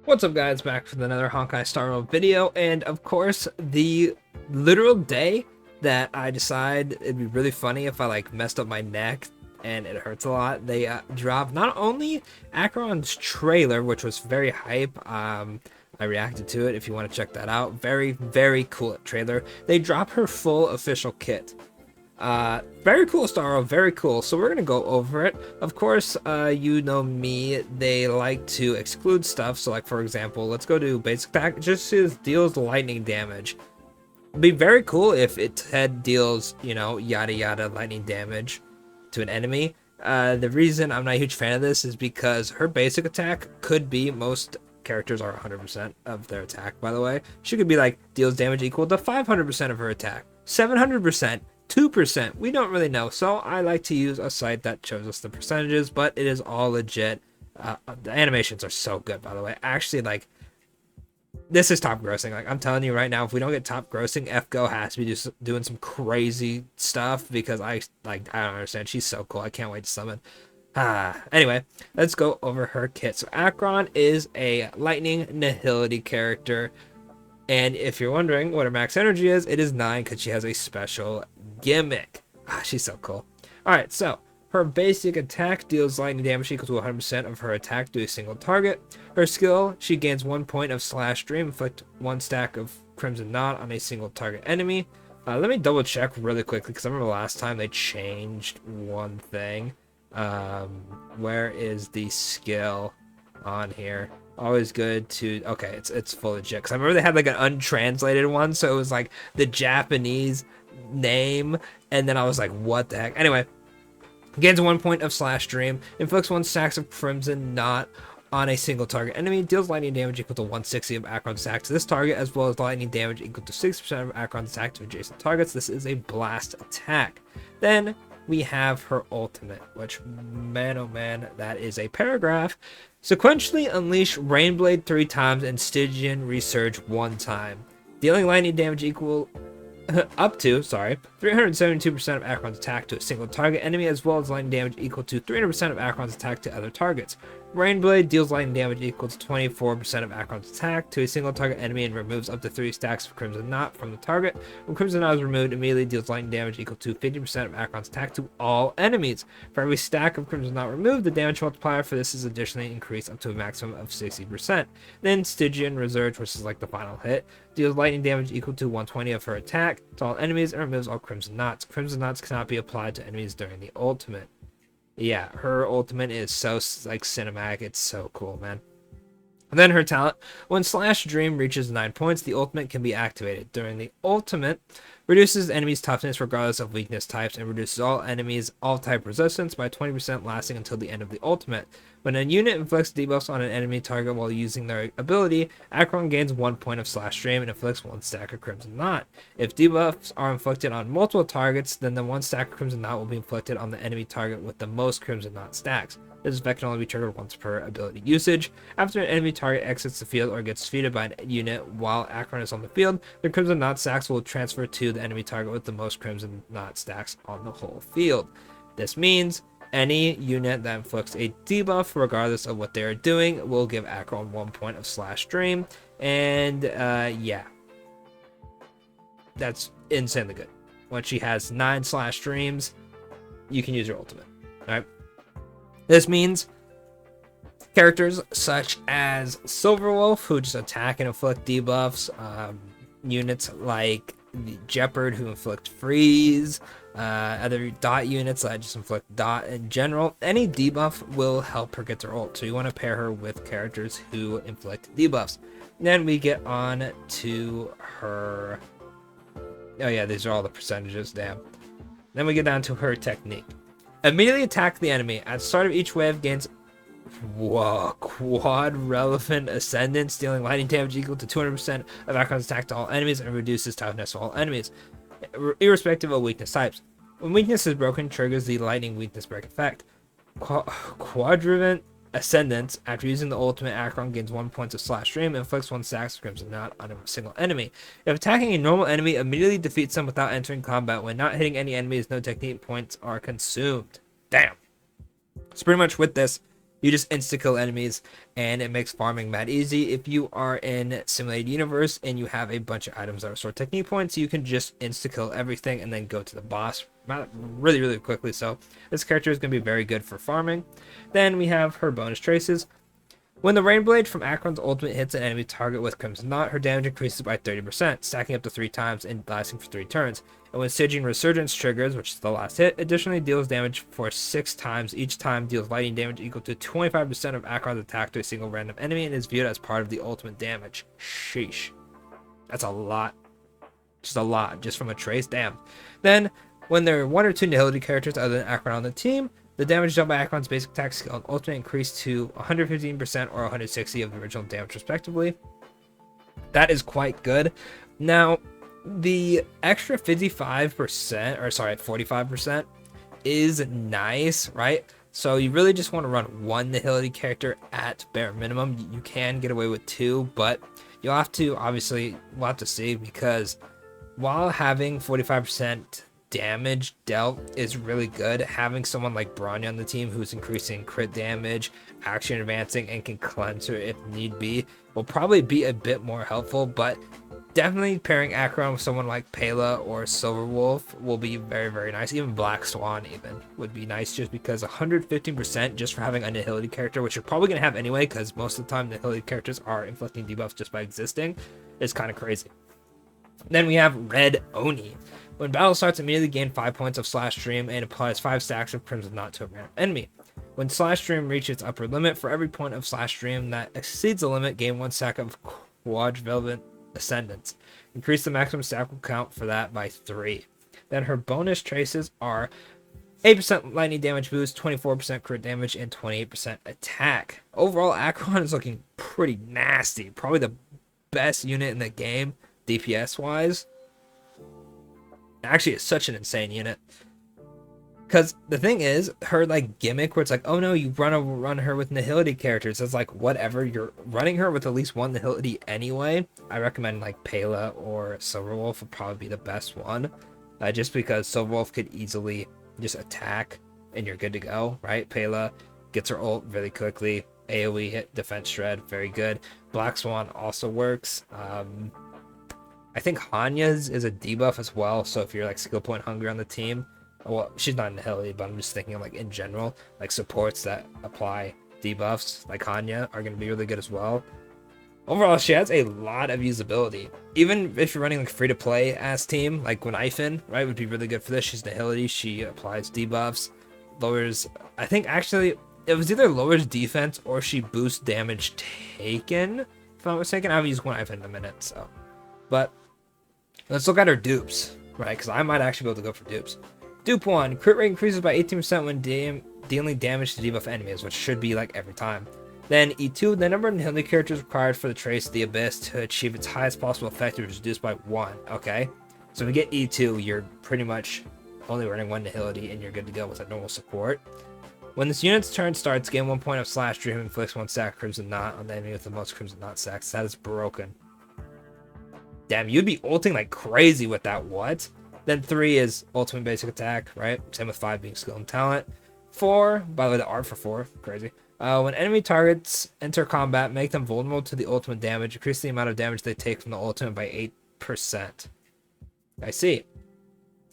What's up, guys? Back with another Honkai Star Rail video, and of course, the literal day that I decide it'd be really funny if I messed up my neck and it hurts a lot. They dropped not only Acheron's trailer, which was very hype. I reacted to it. If you want to check that out, very cool trailer. They dropped her full official kit. Very cool, Starro, very cool. So we're gonna go over it. Of course, you know me, they like to exclude stuff. So like, for example, let's go to basic attack. It just says deals lightning damage. It'd be very cool if its head deals, you know, yada yada lightning damage to an enemy. The reason I'm not a huge fan of this is because her basic attack could be, most characters are 100% of their attack, by the way. She could be like, deals damage equal to 500% of her attack, 700%, 2%. We don't really know, so I like to use a site that shows us the percentages, but it is all legit. The animations are so good, by the way. Actually, like, this is top grossing. Like, I'm telling you right now, if we don't get top grossing, FGO has to be just doing some crazy stuff, because I don't understand. She's so cool. I can't wait to summon. Anyway, let's go over her kit. So Acheron is a lightning nihility character. And if you're wondering what her max energy is, it is 9 because she has a special gimmick. She's so cool. Alright, so her basic attack deals lightning damage equal to 100% of her attack to a single target. Her skill, she gains 1 point of Slash Dream, inflict 1 stack of Crimson Knot on a single target enemy. Let me double check really quickly, because I remember last time they changed one thing. Where is the skill on here? Always good to, okay, it's full legit, because I remember they had like an untranslated one, so it was like the Japanese name, and then I was like, what the heck? Anyway, gains 1 point of Slash Dream, inflicts 1 stack of Crimson Knot on a single target enemy, deals lightning damage equal to 160 of Acheron's attack to this target, as well as lightning damage equal to 6% of Acheron's attack to adjacent targets. This is a blast attack. Then we have her ultimate, which, man oh man, that is a paragraph. Sequentially unleash Rainblade 3 times and Stygian Resurge 1 time, dealing lightning damage equal up to 372% of Acheron's attack to a single target enemy, as well as lightning damage equal to 300% of Acheron's attack to other targets. Rainblade deals lightning damage equal to 24% of Acheron's attack to a single target enemy and removes up to 3 stacks of Crimson Knot from the target. When Crimson Knot is removed, immediately deals lightning damage equal to 50% of Acheron's attack to all enemies. For every stack of Crimson Knot removed, the damage multiplier for this is additionally increased up to a maximum of 60%. Then Stygian Resurge, which is like the final hit, deals lightning damage equal to 120 of her attack to all enemies and removes all Crimson Knots. Crimson Knots cannot be applied to enemies during the ultimate. Yeah, her ultimate is so like cinematic. It's so cool, man. And then her talent, when Slash Dream reaches 9 points, the ultimate can be activated. During the ultimate, reduces enemies' toughness regardless of weakness types, and reduces all enemies' all-type resistance by 20%, lasting until the end of the ultimate. When a unit inflicts debuffs on an enemy target while using their ability, Acheron gains 1 point of Slash Dream and inflicts 1 stack of Crimson Knot. If debuffs are inflicted on multiple targets, then the 1 stack of Crimson Knot will be inflicted on the enemy target with the most Crimson Knot stacks. This effect can only be triggered once per ability usage. After an enemy target exits the field or gets defeated by a unit while Acheron is on the field, the Crimson Knot stacks will transfer to the enemy target with the most Crimson Knot stacks on the whole field. This means any unit that inflicts a debuff, regardless of what they are doing, will give Acheron 1 point of Slash Dream. And yeah, that's insanely good. When she has 9 Slash Dreams, you can use your ultimate. Alright. This means characters such as Silverwolf, who just attack and inflict debuffs, units like the Jeopard, who inflict freeze, other dot units that just inflict dot in general, any debuff will help her get their ult. So you want to pair her with characters who inflict debuffs. Then we get on to her. Oh yeah, these are all the percentages, damn. Then we get down to her technique. Immediately attack the enemy. At the start of each wave, gains quad relevant ascendance, dealing lightning damage equal to 200% of Acheron's attack to all enemies, and reduces toughness to all enemies, irrespective of weakness types. When weakness is broken, triggers the lightning weakness break effect. Quadrivent Ascendance. After using the ultimate, Acheron gains 1 point of Slash Dream and inflicts 1 stack of Crimson Knot on a single enemy. If attacking a normal enemy, immediately defeats them without entering combat. When not hitting any enemies, no technique points are consumed. Damn. So pretty much with this, You just insta-kill enemies, and it makes farming mad easy. If you are in Simulated Universe and you have a bunch of items that restore technique points, you can just insta-kill everything and then go to the boss really, really quickly. So this character is going to be very good for farming. Then we have her bonus traces. When the Rain Blade from Acheron's ultimate hits an enemy target with Crimson Knot, her damage increases by 30%, stacking up to 3 times and lasting for 3 turns. And when Stygian Resurgence triggers, which is the last hit, additionally deals damage for 6 times. Each time deals lightning damage equal to 25% of Acheron's attack to a single random enemy and is viewed as part of the ultimate damage. Sheesh. That's a lot. Just a lot, just from a trace. Damn. Then, when there are 1 or 2 nihility characters other than Acheron on the team, the damage dealt by Acheron's basic attack skill and ultimate increased to 115% or 160 of the original damage respectively. That is quite good. Now, the extra 45% is nice, right? So you really just want to run 1 nihility character at bare minimum. You can get away with 2, but you'll have to, obviously, we'll have to see, because while having 45% damage dealt is really good, having someone like Bronya on the team who's increasing crit damage, action advancing, and can cleanse her if need be will probably be a bit more helpful. But definitely pairing Acheron with someone like Pela or Silverwolf will be very, very nice. Even Black Swan even would be nice, just because 115% just for having a nihility character, which you're probably going to have anyway, because most of the time nihility characters are inflicting debuffs just by existing, is kind of crazy. Then we have Red Oni. When battle starts, immediately gain 5 points of Slash Stream and applies 5 stacks of Crimson Knot to a random enemy. When Slash Stream reaches its upper limit, for every point of Slash Stream that exceeds the limit, gain 1 stack of Quadrivalent Ascendance. Increase the maximum stack count for that by 3. Then her bonus traces are 8% lightning damage boost, 24% crit damage, and 28% attack. Overall, Acheron is looking pretty nasty. Probably the best unit in the game, DPS-wise. Actually, it's such an insane unit. Because the thing is, her like gimmick where it's like, oh no, you run her with nihility characters. It's like, whatever, you're running her with at least 1 nihility anyway. I recommend like Pela or Silverwolf would probably be the best one. Just because Silverwolf could easily just attack and you're good to go, right? Pela gets her ult really quickly. AoE hit, defense shred, very good. Black Swan also works. I think Hanya's is a debuff as well, so if you're like skill point hungry on the team, well, she's not in Nihility, but I'm just thinking of like in general, like supports that apply debuffs like Hanya are going to be really good as well. Overall, she has a lot of usability. Even if you're running like free-to-play as team, like Gwenifin, right, would be really good for this. She's Nihility, she applies debuffs, lowers, I think actually, it was either lowers defense or she boosts damage taken, if I'm not mistaken. I haven't used Gwenifin in a minute, so. But let's look at her dupes, right? Because I might actually be able to go for dupes. Dupe 1, crit rate increases by 18% when dealing damage to debuff enemies, which should be like every time. Then E2, the number of nihility characters required for the Trace of the Abyss to achieve its highest possible effect is reduced by 1. Okay, so when you get E2, you're pretty much only running 1 nihility and you're good to go with a normal support. When this unit's turn starts, gain 1 point of Slash Dream and inflicts 1 stack of Crimson Knot on the enemy with the most Crimson Knot stacks. That is broken. Damn, you'd be ulting like crazy with that, what? Then 3 is ultimate basic attack, right? Same with 5 being skill and talent. 4, by the way, the art for 4, crazy. When enemy targets enter combat, make them vulnerable to the ultimate damage. Increase the amount of damage they take from the ultimate by 8%. I see.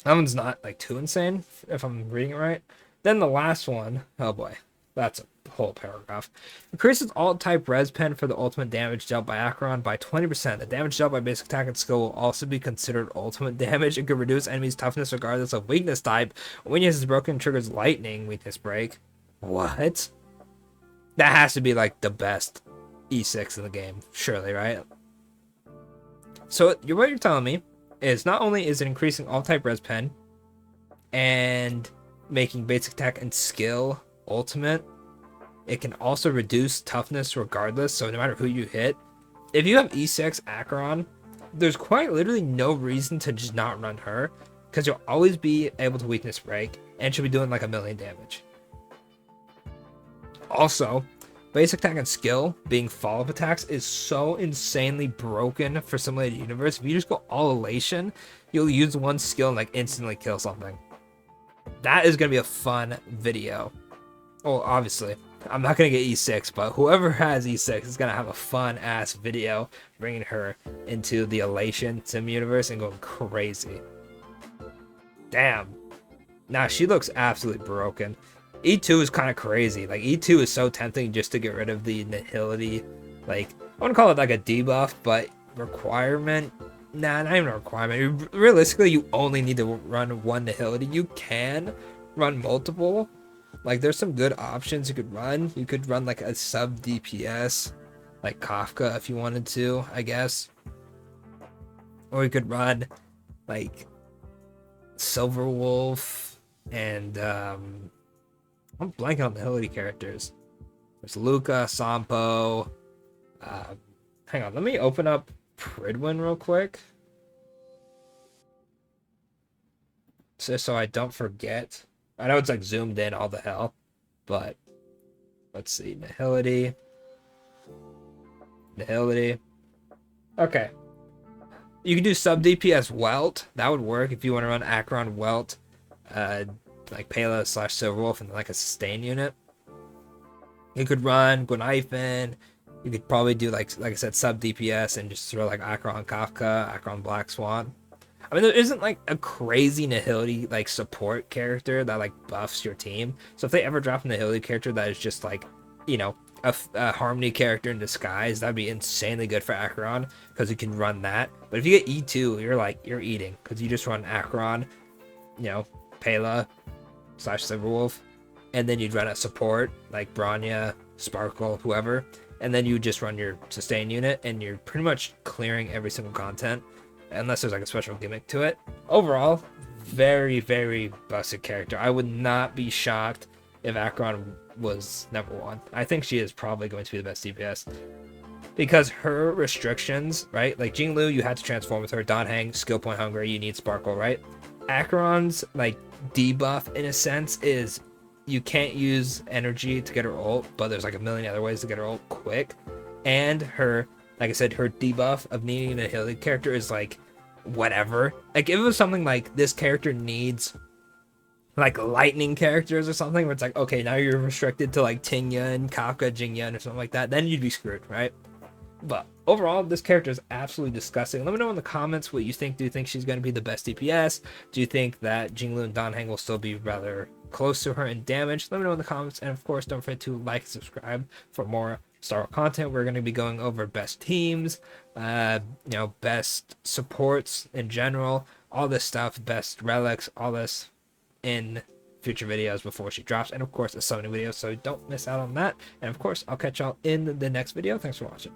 That one's not like too insane, if I'm reading it right. Then the last one, oh boy, that's a whole paragraph. Increases alt type res pen for the ultimate damage dealt by Acheron by 20%. The damage dealt by basic attack and skill will also be considered ultimate damage. It could reduce enemies' toughness regardless of weakness type. When weakness is broken, triggers lightning weakness break. What? That has to be like the best E6 in the game, surely, right? So what you're telling me is not only is it increasing alt type res pen and making basic attack and skill ultimate, it can also reduce toughness regardless, so no matter who you hit. If you have E6 Acheron, there's quite literally no reason to just not run her, because you'll always be able to weakness break, and she'll be doing like 1,000,000 damage. Also, basic attack and skill being follow-up attacks is so insanely broken for Simulated Universe. If you just go all elation, you'll use 1 skill and like instantly kill something. That is going to be a fun video. Well, obviously, I'm not gonna get E6, but whoever has E6 is gonna have a fun ass video bringing her into the Elation sim universe and going crazy. Damn. Nah, she looks absolutely broken. E2 is kind of crazy. Like, E2 is so tempting just to get rid of the nihility. Like, I want to call it like a debuff, but requirement? Nah, not even a requirement. Realistically, you only need to run one nihility. You can run multiple. Like, there's some good options you could run. You could run like a sub DPS, like Kafka if you wanted to, I guess. Or you could run like Silver Wolf and I'm blanking on the nihility characters. There's Luca, Sampo. Hang on, let me open up Pridwin real quick. Just so I don't forget. I know it's like zoomed in all the hell, but let's see. Nihility. Okay. You can do sub DPS Welt. That would work if you want to run Acheron Welt, like Pela / Silverwolf, and like a sustain unit. You could run Gwenaifen. You could probably do like I said, sub DPS and just throw like Acheron Kafka, Acheron Black Swan. I mean, there isn't like a crazy nihility like support character that like buffs your team. So if they ever drop a nihility character that is just like, you know, a harmony character in disguise, that'd be insanely good for Acheron because you can run that. But if you get E2, you're eating because you just run Acheron, you know, Pela / Silverwolf, and then you'd run a support like Bronya, Sparkle, whoever, and then you just run your sustain unit, and you're pretty much clearing every single content unless there's like a special gimmick to it. Overall, very, very busted character. I would not be shocked if Acheron was #1. I think she is probably going to be the best DPS because her restrictions, right? Like Jinglu, you had to transform with her. Danheng, skill point hungry, you need Sparkle, right? Acheron's like debuff in a sense is you can't use energy to get her ult, but there's like a million other ways to get her ult quick. And her, like I said, her debuff of needing a healing character is like whatever. Like if it was something like this character needs like lightning characters or something, where it's like, okay, now you're restricted to like Tingyan, Kafka, Jingyan, or something like that, then you'd be screwed, right? But overall, this character is absolutely disgusting. Let me know in the comments what you think. Do you think she's going to be the best DPS? Do you think that Jinglu and Danheng will still be rather close to her in damage? Let me know in the comments. And of course, don't forget to like and subscribe for more Star Wars content. We're going to be going over best teams, best supports in general, all this stuff, best relics, all this in future videos before she drops, and of course a summoning video, so don't miss out on that. And of course, I'll catch y'all in the next video. Thanks for watching.